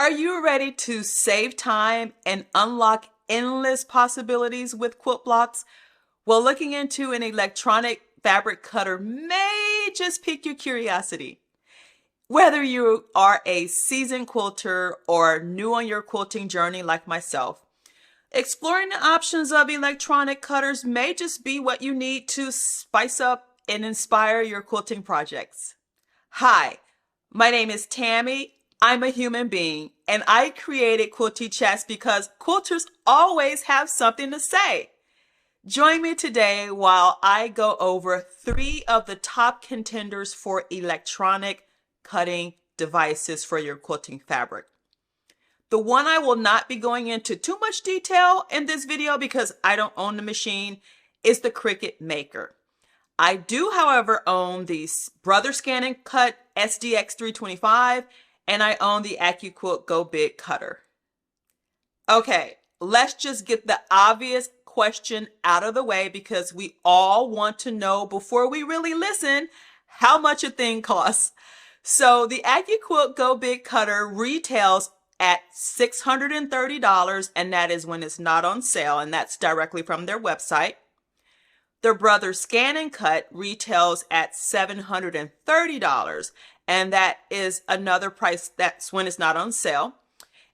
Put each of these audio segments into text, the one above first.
Are you ready to save time and unlock endless possibilities with quilt blocks? Well, looking into an electronic fabric cutter may just pique your curiosity. Whether you are a seasoned quilter or new on your quilting journey like myself, exploring the options of electronic cutters may just be what you need to spice up and inspire your quilting projects. Hi, my name is Tammy. I'm a human being, and I created Quilty Chats because quilters always have something to say. Join me today while I go over 3 of the top contenders for electronic cutting devices for your quilting fabric. The one I will not be going into too much detail in this video because I don't own the machine is the Cricut Maker. I do, however, own the Brother Scan and Cut SDX 325, and I own the AccuQuilt Go Big cutter. Okay, let's just get the obvious question out of the way because we all want to know before we really listen how much a thing costs. So the AccuQuilt Go Big cutter retails at $630, and that is when it's not on sale, and that's directly from their website. The Brother Scan and Cut retails at $730, and that is another price that's when it's not on sale.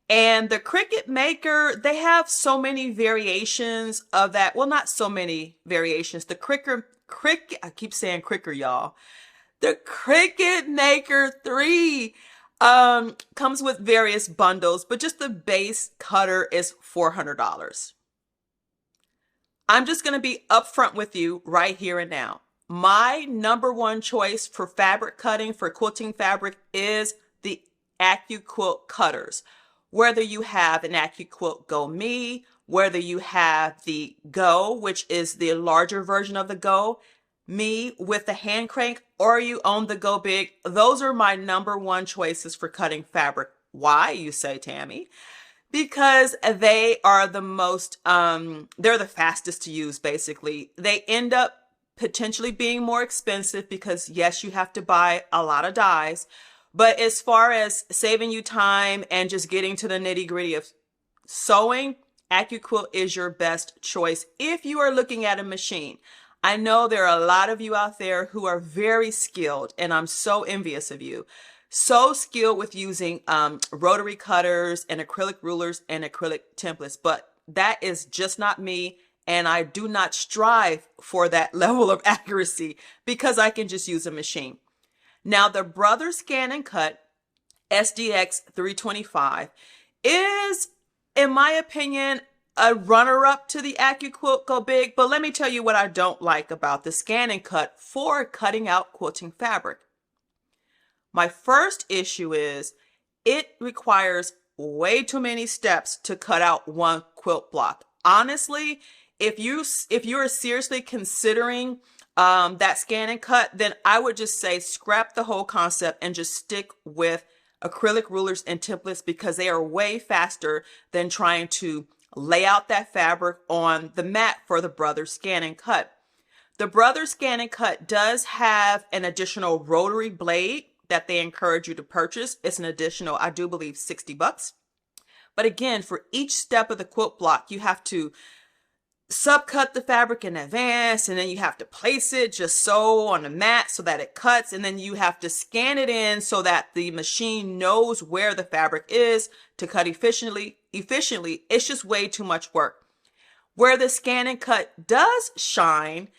And the Cricut Maker, they have so many variations of that. Well, not so many variations. The Cricut, I keep saying Cricut, y'all. The Cricut Maker 3 comes with various bundles, but just the base cutter is $400. I'm just going to be upfront with you right here and now. My number one choice for fabric cutting, for quilting fabric, is the AccuQuilt cutters. Whether you have an AccuQuilt Go Me, whether you have the Go, which is the larger version of the Go Me with the hand crank, or you own the Go Big, those are my number one choices for cutting fabric. Why, you say, Tammy? Because they are the most, they're the fastest to use, basically. They end up potentially being more expensive because, yes, you have to buy a lot of dies. But as far as saving you time and just getting to the nitty-gritty of sewing, AccuQuilt is your best choice if you are looking at a machine. I know there are a lot of you out there who are very skilled, and I'm so envious of you. So skilled with using rotary cutters and acrylic rulers and acrylic templates, but that is just not me, and I do not strive for that level of accuracy because I can just use a machine. Now, the Brother Scan and Cut SDX 325 is, in my opinion, a runner-up to the AccuQuilt Go Big, but let me tell you what I don't like about the Scan and Cut for cutting out quilting fabric. My first issue is it requires way too many steps to cut out one quilt block. Honestly, if you are seriously considering that Scan and Cut, then I would just say scrap the whole concept and just stick with acrylic rulers and templates because they are way faster than trying to lay out that fabric on the mat for the Brother Scan and Cut. The Brother Scan and Cut does have an additional rotary blade that they encourage you to purchase. It's an additional, I do believe, $60. But again, for each step of the quilt block, you have to subcut the fabric in advance, and then you have to place it just so on the mat so that it cuts, and then you have to scan it in so that the machine knows where the fabric is to cut efficiently. It's just way too much work. Where the Scan and Cut does shine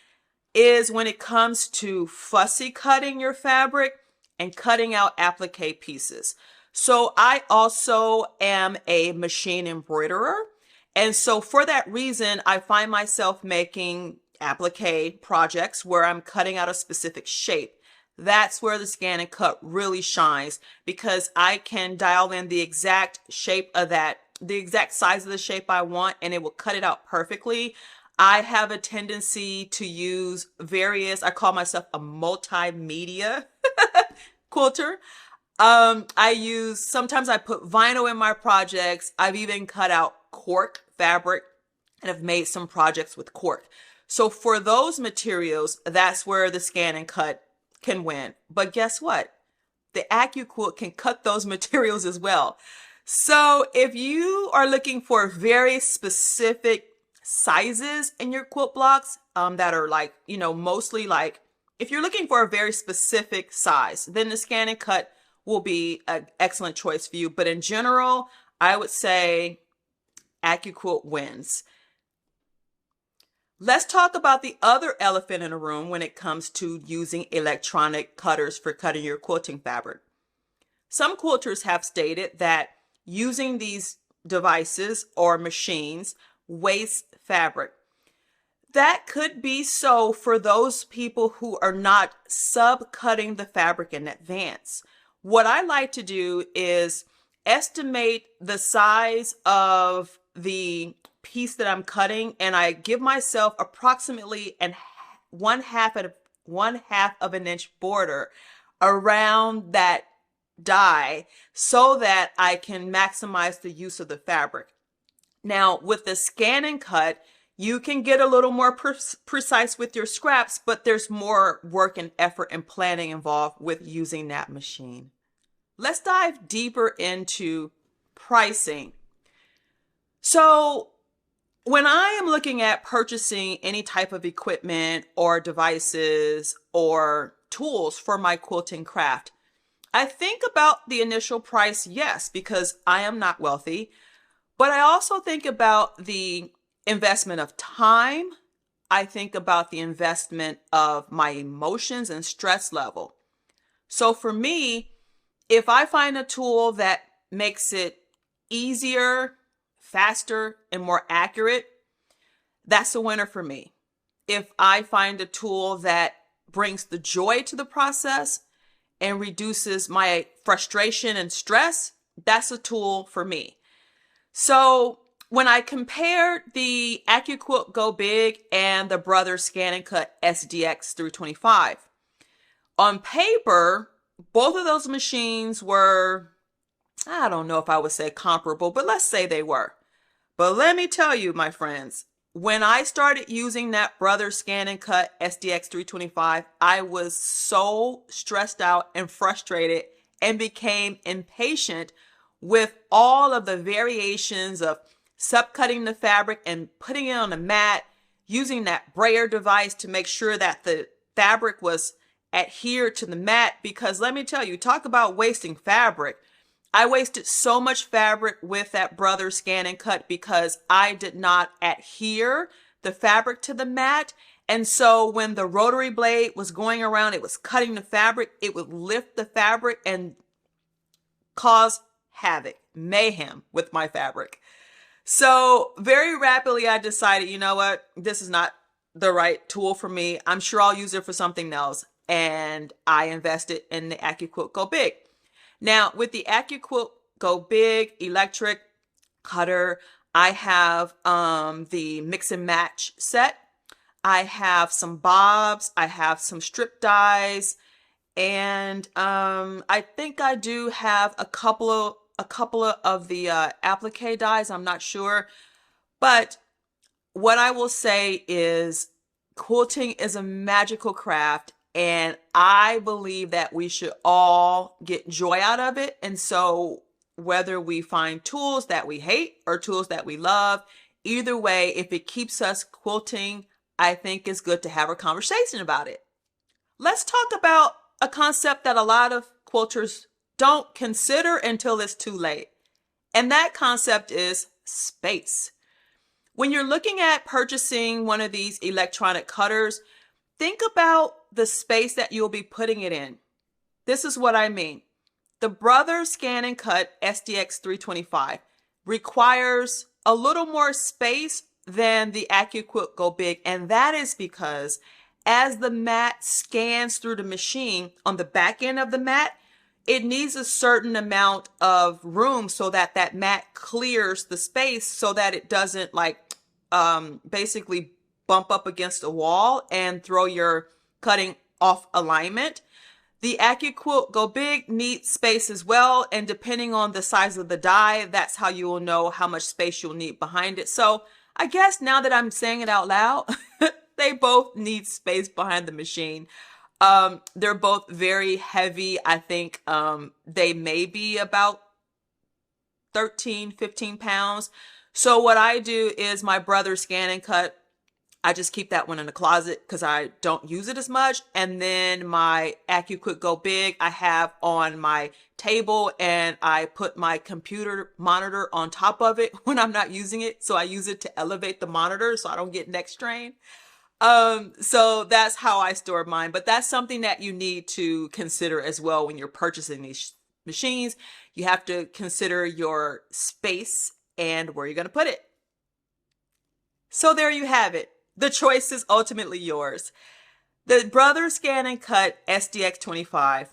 is when it comes to fussy cutting your fabric and cutting out applique pieces. So I also am a machine embroiderer. And so for that reason, I find myself making applique projects where I'm cutting out a specific shape. That's where the Scan and Cut really shines because I can dial in the exact shape of that, the exact size of the shape I want, and it will cut it out perfectly. I have a tendency to use various, I call myself a multimedia quilter. Sometimes I put vinyl in my projects. I've even cut out cork fabric and have made some projects with cork. So for those materials, that's where the Scan and Cut can win. But guess what? The AccuQuilt can cut those materials as well. So if you are looking for very specific sizes in your quilt blocks that are like, mostly like, if you're looking for a very specific size, then the scan and cut will be an excellent choice for you. But in general, I would say AccuQuilt wins. Let's talk about the other elephant in the room when it comes to using electronic cutters for cutting your quilting fabric. Some quilters have stated that using these devices or machines wastes fabric. That could be so for those people who are not subcutting the fabric in advance. What I like to do is estimate the size of the piece that I'm cutting, and I give myself approximately one half of an inch border around that die so that I can maximize the use of the fabric. Now, with the scan and cut, you can get a little more precise with your scraps, but there's more work and effort and planning involved with using that machine. Let's dive deeper into pricing. So when I am looking at purchasing any type of equipment or devices or tools for my quilting craft, I think about the initial price, yes, because I am not wealthy, but I also think about the investment of time. I think about the investment of my emotions and stress level. So for me, if I find a tool that makes it easier, faster, and more accurate, that's a winner for me. If I find a tool that brings the joy to the process and reduces my frustration and stress, that's a tool for me. So when I compared the AccuQuilt Go Big and the Brothers Scan and Cut SDX 325, on paper, both of those machines were, I don't know if I would say comparable, but let's say they were. But let me tell you, my friends, when I started using that Brothers Scan and Cut SDX 325, I was so stressed out and frustrated and became impatient with all of the variations of subcutting the fabric and putting it on a mat, using that brayer device to make sure that the fabric was adhered to the mat. Because let me tell you, talk about wasting fabric. I wasted so much fabric with that Brothers Scan and Cut because I did not adhere the fabric to the mat. And so when the rotary blade was going around, it was cutting the fabric, it would lift the fabric and cause havoc, mayhem with my fabric. So very rapidly, I decided, you know what, this is not the right tool for me. I'm sure I'll use it for something else. And I invested in the AccuQuilt Go Big. Now, with the AccuQuilt Go Big electric cutter, I have the mix and match set. I have some bobs. I have some strip dies, and I think I do have a couple of the applique dies. I'm not sure, but what I will say is quilting is a magical craft. And I believe that we should all get joy out of it. And so whether we find tools that we hate or tools that we love, either way, if it keeps us quilting, I think it's good to have a conversation about it. Let's talk about a concept that a lot of quilters don't consider until it's too late. And that concept is space. When you're looking at purchasing one of these electronic cutters, think about the space that you'll be putting it in. This is what I mean. The Brothers Scan and Cut SDX 325 requires a little more space than the AccuQuilt Go Big, and that is because as the mat scans through the machine, on the back end of the mat, it needs a certain amount of room so that that mat clears the space so that it doesn't basically bump up against a wall and throw your cutting off alignment. The AccuQuilt Go Big needs space as well, and depending on the size of the die, that's how you will know how much space you'll need behind it. So I guess now that I'm saying it out loud, they both need space behind the machine. They're both very heavy. I think they may be about 13, 15 pounds. So what I do is my brother's Scan and Cut, I just keep that one in the closet because I don't use it as much. And then my AccuQuilt Go Big, I have on my table, and I put my computer monitor on top of it when I'm not using it. So I use it to elevate the monitor so I don't get neck strain. So that's how I store mine. But that's something that you need to consider as well when you're purchasing these machines. You have to consider your space and where you're going to put it. So there you have it. The choice is ultimately yours. The Brother Scan and Cut SDX25.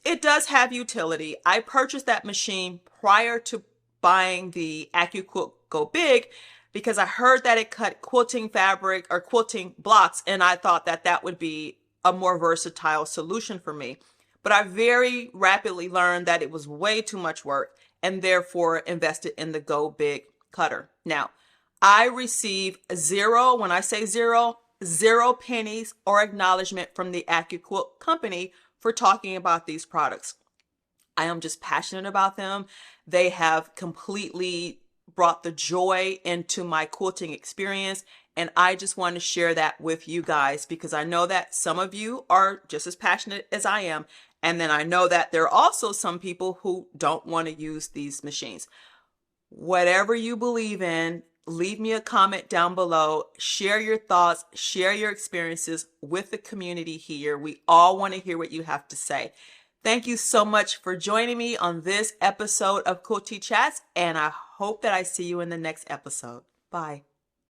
It does have utility. I purchased that machine prior to buying the AccuQuilt Go Big because I heard that it cut quilting fabric or quilting blocks, and I thought that that would be a more versatile solution for me. But I very rapidly learned that it was way too much work, and therefore invested in the Go Big cutter. Now, I receive zero, when I say zero, 0 pennies or acknowledgement from the AccuQuilt company for talking about these products. I am just passionate about them. They have completely brought the joy into my quilting experience, and I just want to share that with you guys because I know that some of you are just as passionate as I am, and then I know that there are also some people who don't want to use these machines. Whatever you believe in, leave me a comment down below. Share your thoughts, share your experiences with the community here. We all want to hear what you have to say. Thank you so much for joining me on this episode of Quilty Chats, and I hope that I see you in the next episode. Bye.